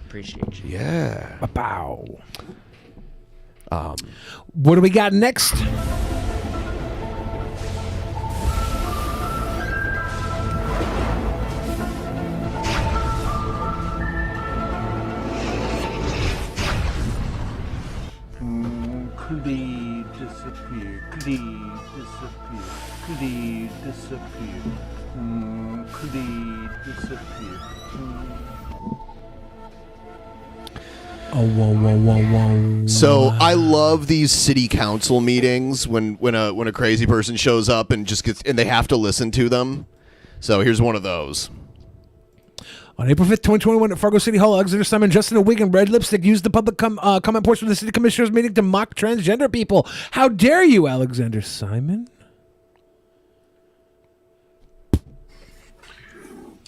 Appreciate you. Yeah. Bow. What do we got next? Could he disappear? Could he disappear? Could he disappear? Could he disappear? Oh, whoa. So I love these city council meetings when a crazy person shows up and and they have to listen to them. So here's one of those. On April 5th, 2021, at Fargo City Hall, Alexander Simon, dressed in a wig and red lipstick, used the public comment portion of the city commissioners meeting to mock transgender people. How dare you, Alexander Simon?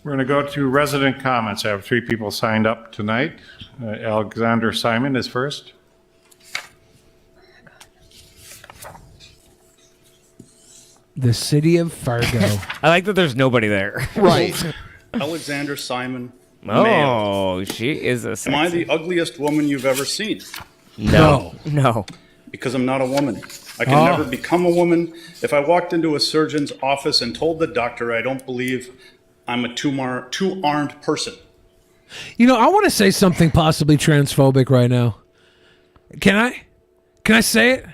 We're going to go to resident comments. I have 3 people signed up tonight. Alexander Simon is first. The city of Fargo. I like that there's nobody there. Right. Alexander Simon. Oh, male. she is a sexy. Am I the ugliest woman you've ever seen? No. Because I'm not a woman. I can never become a woman. If I walked into a surgeon's office and told the doctor I don't believe I'm a two-armed person. You know, I want to say something possibly transphobic right now. Can I? Can I say it?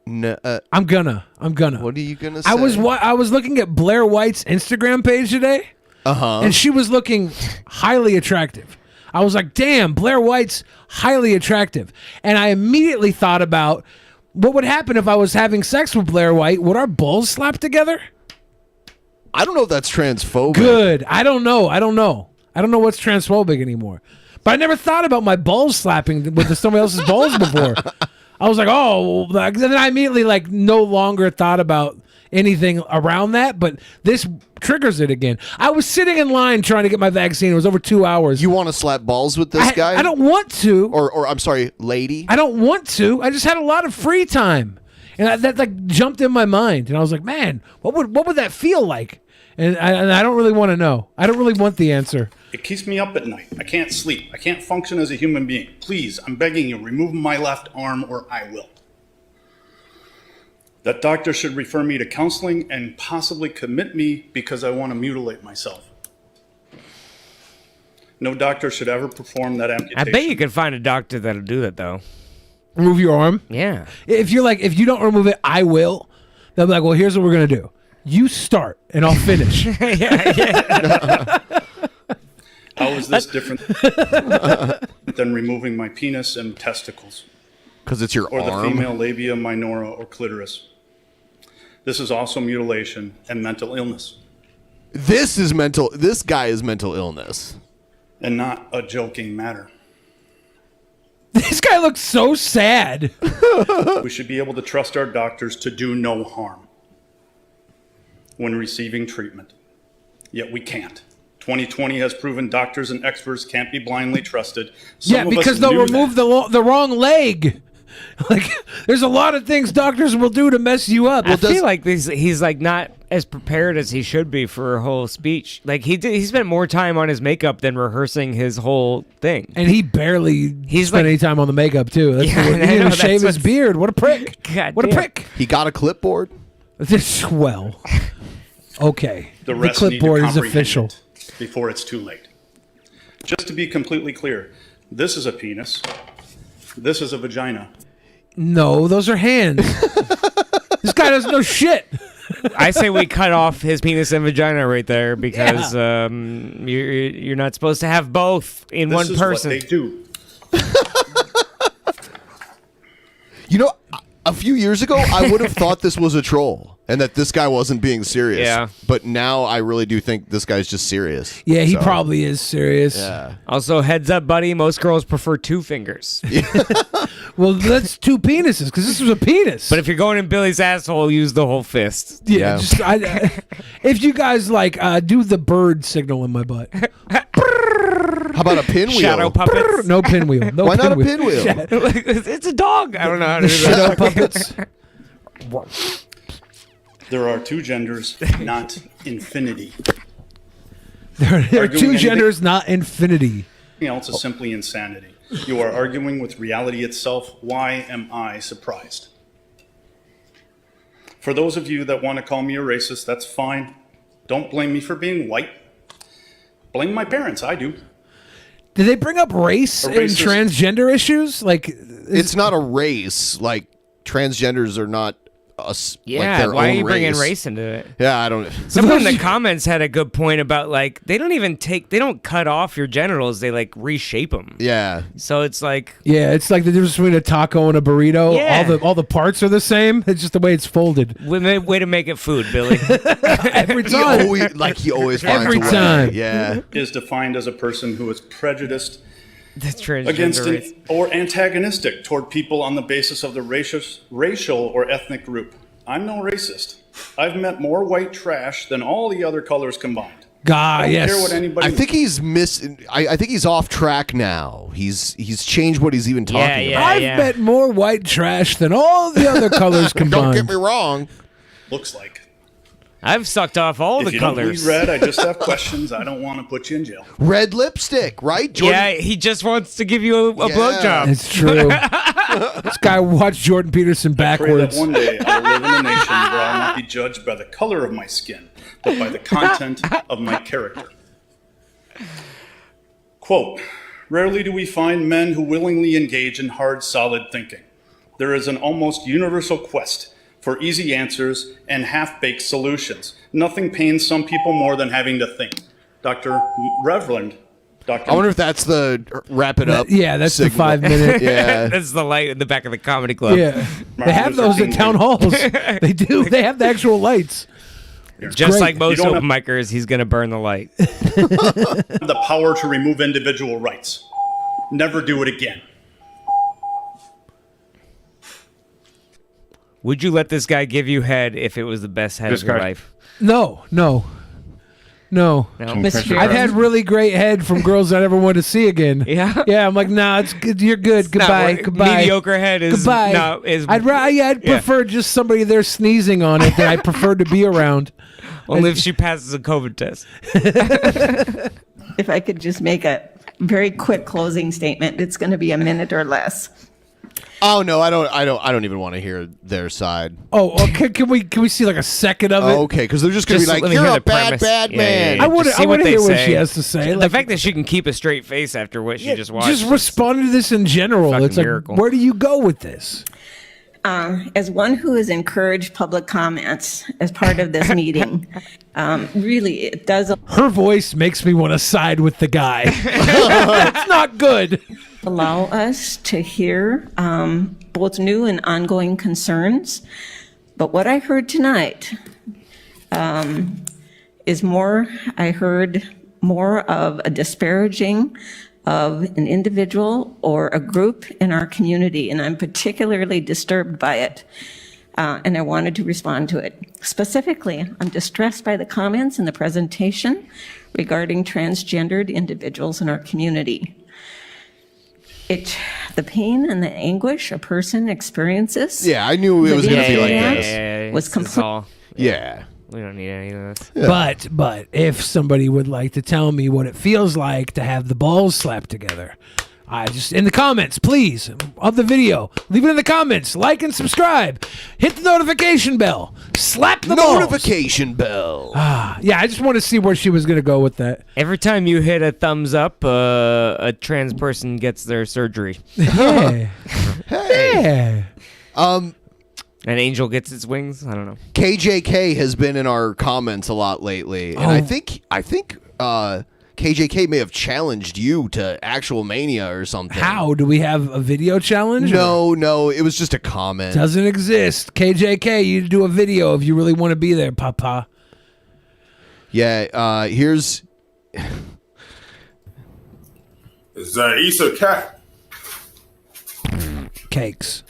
No, I'm gonna. What are you gonna say? I was looking at Blair White's Instagram page today. And she was looking highly attractive. I was like, damn, Blair White's highly attractive. And I immediately thought about what would happen if I was having sex with Blair White. Would our balls slap together? I don't know if that's transphobic. Good. I don't know what's transphobic anymore. But I never thought about my balls slapping with somebody else's balls before. I was like, oh, then I immediately no longer thought about anything around that, but this triggers it again. I was sitting in line trying to get my vaccine. It was over 2 hours. You want to slap balls with this guy? I don't want to. Or I'm sorry, lady? I don't want to. I just had a lot of free time. And that jumped in my mind. And I was like, man, what would that feel like? And I don't really want to know. I don't really want the answer. It keeps me up at night. I can't sleep. I can't function as a human being. Please, I'm begging you, remove my left arm or I will. That doctor should refer me to counseling and possibly commit me because I want to mutilate myself. No doctor should ever perform that amputation. I bet you could find a doctor that'll do that, though. Remove your arm? Yeah. If you don't remove it, I will. They'll be like, well, here's what we're going to do. You start, and I'll finish. Yeah. How is this different than removing my penis and testicles? Because it's your arm. Or the arm. female labia minora or clitoris. This is also mutilation and mental illness. This guy is mental illness. And not a joking matter. This guy looks so sad. We should be able to trust our doctors to do no harm when receiving treatment. yet we can't. 2020 has proven doctors and experts can't be blindly trusted. Some Yeah, of us because they'll knew remove the wrong leg. Like, there's a lot of things doctors will do to mess you up. I feel like he's like not as prepared as he should be for a whole speech. Like he spent more time on his makeup than rehearsing his whole thing. And he barely spent any time on the makeup too. That's Yeah, he didn't I know, even shave that's his beard. What a prick! God What a damn. prick! He got a clipboard. Well, okay. the rest need to clipboard is comprehend official. it before it's too late. Just to be completely clear, this is a penis. This is a vagina. No, those are hands. This guy doesn't know shit. I say we cut off his penis and vagina right there because you're not supposed to have both in This one is person. what they do. You know, a few years ago, I would have thought this was a troll and that this guy wasn't being serious. Yeah. But now I really do think this guy's just serious. Yeah, he So, probably is serious. Yeah. Also, heads up, buddy. Most girls prefer 2 fingers. Well, that's 2 penises because this was a penis. But if you're going in Billy's asshole, use the whole fist. Yeah. Just, if you guys like, do the bird signal in my butt. How about a pinwheel? Shadow puppets. No pinwheel. No Why not a pinwheel? pinwheel? It's a dog. I don't know how to do Shadow that. puppets. There are 2 genders, not infinity. There are Arguing 2 anything- genders, not infinity. Anything else is simply insanity. You are arguing with reality itself. Why am I surprised? For those of you that want to call me a racist, that's fine. Don't blame me for being white. Blame my parents. I do. Did they bring up race A and racist- transgender issues? Like, It's not a race. Like, transgenders are not us. Yeah, like their why are own you bringing race. race into it? Yeah, I don't. Someone in the comments had a good point about like they don't cut off your genitals, they like reshape them. Yeah. So it's like yeah, it's like the difference between a taco and a burrito. Yeah. All the parts are the same. It's just the way it's folded. way to make it food, Billy. Every time. He always finds Every a way. time. Yeah. Is defined as a person who is prejudiced That's transgender against race. or antagonistic toward people on the basis of the racial or ethnic group. I'm no racist. I've met more white trash than all the other colors combined. God, I don't yes. care what anybody. I think he's I think he's off track now. He's changed what he's even talking about. I've met more white trash than all the other colors combined. Don't get me wrong. Looks like. I've sucked off all If the you colors. don't bleed red, I just have questions. I don't want to put you in jail. Red lipstick, right? Jordan? Yeah, he just wants to give you a blowjob. It's true. This guy watched Jordan Peterson Pray backwards. that one day I will live in a nation where I'll not be judged by the color of my skin, but by the content of my character. Quote, rarely do we find men who willingly engage in hard, solid thinking. There is an almost universal quest for easy answers and half-baked solutions. Nothing pains some people more than having to think. Reverend Dr. I wonder if that's the wrap it up. Yeah, that's the signal. 5-minute. Yeah. That's the light in the back of the comedy club. Yeah. They have those at town halls. They do. They have the actual lights. Just great. like most You don't open micers, he's going to burn the light. the power to remove individual rights. Never do it again. Would you let this guy give you head if it was the best head This of your guy- life? No. Mr. I've had really great head from girls I never want to see again. Yeah? Yeah, I'm like, nah, it's good. You're good. not Goodbye. work- Goodbye. mediocre head is Goodbye. not- is- I'd yeah. prefer just somebody there sneezing on it that I prefer to be around. Only if she passes a COVID test. If I could just make a very quick closing statement, it's going to be a minute or less. Oh no, I don't even want to hear their side. Oh, okay. Can we see like a second of it? Oh, okay, because they're just gonna be like, let me "You're hear a the bad, premise." bad Yeah, man." yeah. I want Just to see what they hear what say. she has to say. The Like, fact that she can keep a straight face after what she just watched. just respond to this in general. Fucking It's like, miracle. where do you go with this? As one who has encouraged public comments as part of this meeting, really, it does Her voice makes me want to side with the guy. It's not good. allow us to hear both new and ongoing concerns. But what I heard tonight is I heard more of a disparaging of an individual or a group in our community, and I'm particularly disturbed by it. and I wanted to respond to it. Specifically, I'm distressed by the comments in the presentation regarding transgendered individuals in our community. The pain and the anguish a person experiences. Yeah, I knew it was going to be like this. Was complete. Yeah. We don't need any of this. Yeah. But if somebody would like to tell me what it feels like to have the balls slapped together, I just in the comments, please, of the video, leave it in the comments, like and subscribe, hit the notification bell, slap the notification bell. Yeah, I just want to see where she was going to go with that. Every time you hit a thumbs up, a trans person gets their surgery. Yeah. Hey. Yeah. An angel gets its wings. I don't know. KJK has been in our comments a lot lately, and I think KJK may have challenged you to actual mania or something. How? Do we have a video challenge? No, it was just a comment. Doesn't exist. KJK, you do a video if you really want to be there, Papa. Yeah, here's... Is that Easter cat? Cakes.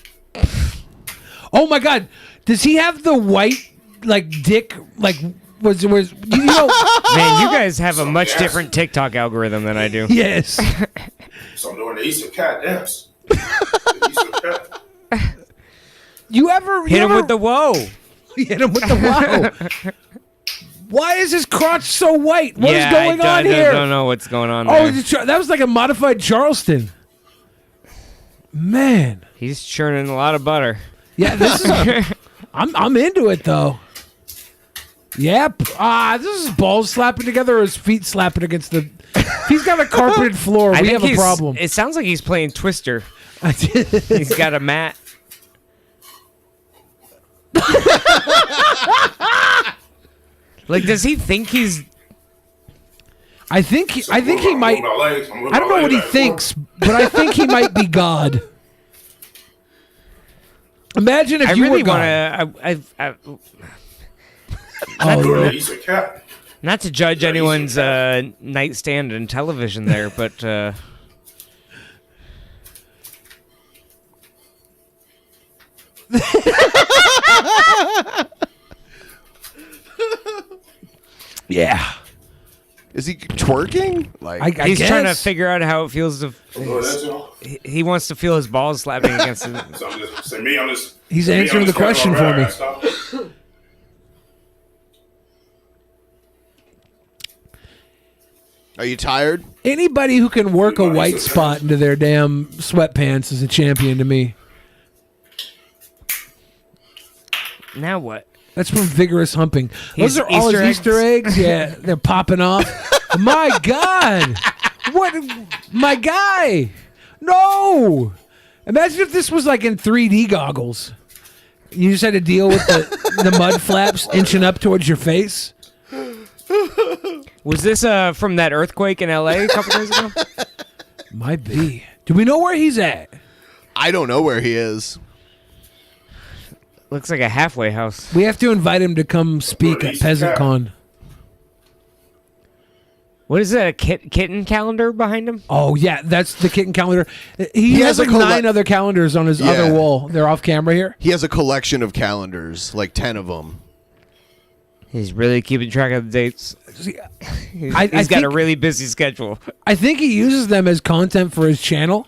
Oh my God! Does he have the white dick? Was you know? Man, you guys have a much different TikTok algorithm than I do. Yes. So I'm doing the Easter cat dance. The Easter cat. You ever hit him with the whoa? Hit him with the whoa. Why is his crotch so white? What is going on here? I don't know what's going on Oh, there. that was like a modified Charleston. Man, he's churning a lot of butter. Yeah, this is. I'm into it though. Yep. This is balls slapping together or his feet slapping against the. If he's got a carpeted floor, we have a problem. It sounds like he's playing Twister. He's got a mat. Does he think he's? I think he might. I don't know what he thinks, but I think he might be God. Imagine if you were God. Not to judge anyone's nightstand and television there, but yeah. Is he twerking? He's trying to figure out how it feels to. He wants to feel his balls slapping against him. He's answering the question for me. Are you tired? Anybody who can work a white spot into their damn sweatpants is a champion to me. Now what? That's from vigorous humping. Those are all his Easter eggs. Yeah, they're popping off. My God. What? My guy. No. Imagine if this was like in 3D goggles. You just had to deal with the mud flaps inching up towards your face. Was this from that earthquake in LA a couple days ago? Might be. Do we know where he's at? I don't know where he is. Looks like a halfway house. We have to invite him to come speak at Peasant Con. What is that, a kitten calendar behind him? Oh, yeah, that's the kitten calendar. He has like 9 other calendars on his other wall. They're off camera here. He has a collection of calendars, like 10 of them. He's really keeping track of the dates. He's got a really busy schedule. I think he uses them as content for his channel.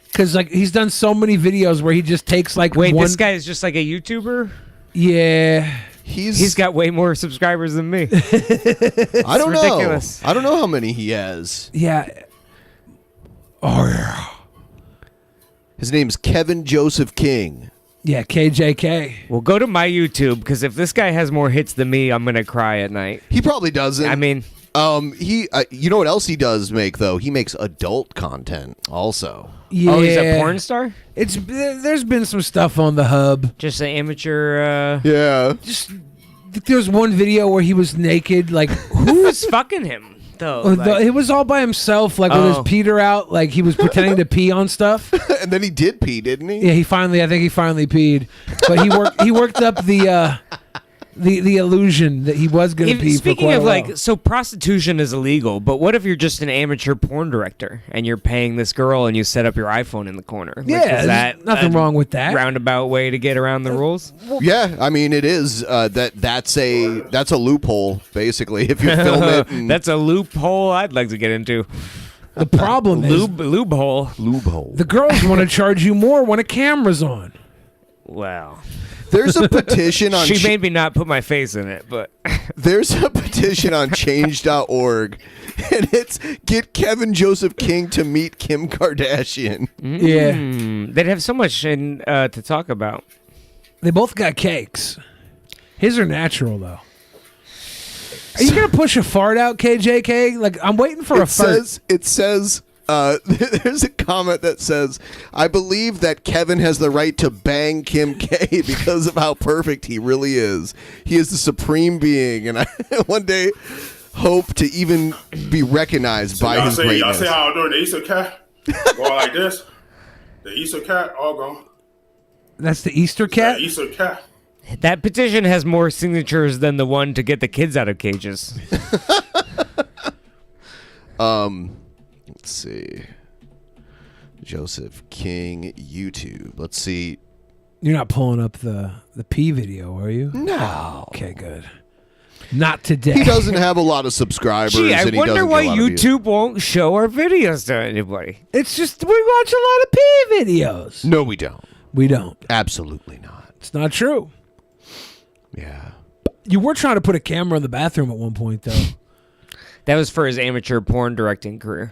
Because he's done so many videos where he just takes this guy is just like a YouTuber? Yeah. He's got way more subscribers than me. I don't know. Ridiculous. I don't know how many he has. Yeah. Oh, yeah. His name's Kevin Joseph King. Yeah, KJK. Well, go to my YouTube, because if this guy has more hits than me, I'm going to cry at night. He probably doesn't. I mean... you know what else he does make, though? He makes adult content also. Yeah. Oh, he's a porn star? There's been some stuff on the hub. Just an amateur... Yeah. Just there's one video where he was naked. Who was fucking him, though? It was all by himself, with his peter out. He was pretending to pee on stuff. And then he did pee, didn't he? Yeah, I think he finally peed. But he worked up the the illusion that he was going to pee for Speaking quite of a while. like, so prostitution is illegal, but what if you're just an amateur porn director and you're paying this girl and you set up your iPhone in the corner? Like, Yeah, is there's that nothing wrong with that. Roundabout way to get around the rules? Yeah, I mean it is. That's a loophole basically. If you film it, and That's a loophole I'd like to get into. The problem is loophole. the girls want to charge you more when a camera's on. Wow. there's a petition on. She made me not put my face in it, but There's a petition on change.org, and it's get Kevin Joseph King to meet Kim Kardashian. Yeah. They'd have so much to talk about. They both got cakes. His are natural though. Are you gonna push a fart out, KJK? Like I'm waiting for a fart. It says. There's a comment that says, "I believe that Kevin has the right to bang Kim K because of how perfect he really is. He is the supreme being, and I one day hope to even be recognized by his Y'all greatness." see how I'm doing the Easter cat? Going like this. The Easter cat, all gone. That's the Easter cat? The Easter cat. That petition has more signatures than the one to get the kids out of cages. Let's see. Joseph King YouTube. Let's see. You're not pulling up the pee video, are you? No. Okay, good. Not today. He doesn't have a lot of subscribers. Gee, I and he wonder doesn't why get a lot of views. YouTube won't show our videos to anybody. It's just we watch a lot of pee videos. No, we don't. We don't. Absolutely not. It's not true. Yeah. You were trying to put a camera in the bathroom at one point, though. That was for his amateur porn directing career.